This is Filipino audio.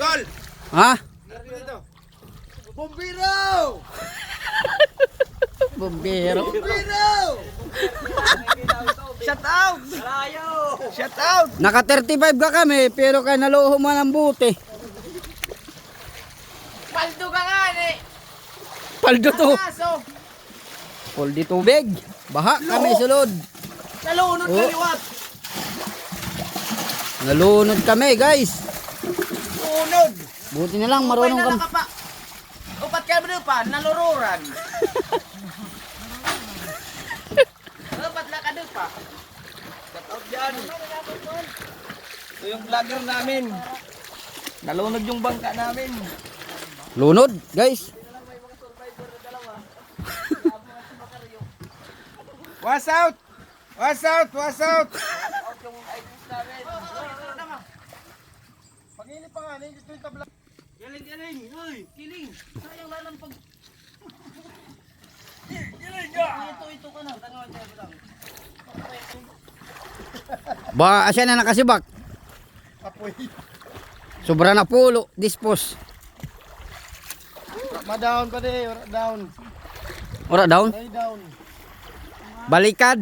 Gol! Ha? Bombero! Bombero. Bombero! Shout out! Shout out! Naka 35 ka kami pero kay naluho man ang buti. Paldo ka nga eh! Paldo to. Aso! Puldi tubig. Baha kami sulod. Nalunod Oh. kaliwat! Nalunod kami guys. Unod! Buti na lang marunong kami. pa! Upat ka ba pa? Nalururan! Upat na ka pa! Shout out dyan! Ito yung vlogger namin! Nalunod yung bangka namin! Lunod guys. What's out? What's out? What's out? Pag-inip pa nga, nandito yung tabla. Galing, uy, kiling. Sayang lang pag... Kiling ka! Ito ka na, tanong lang. Ba asya na nakasibak. Apoy. Sobra na pulo. Dispose. Ma-down pa de, down. Ora down. Stay down. Balikad.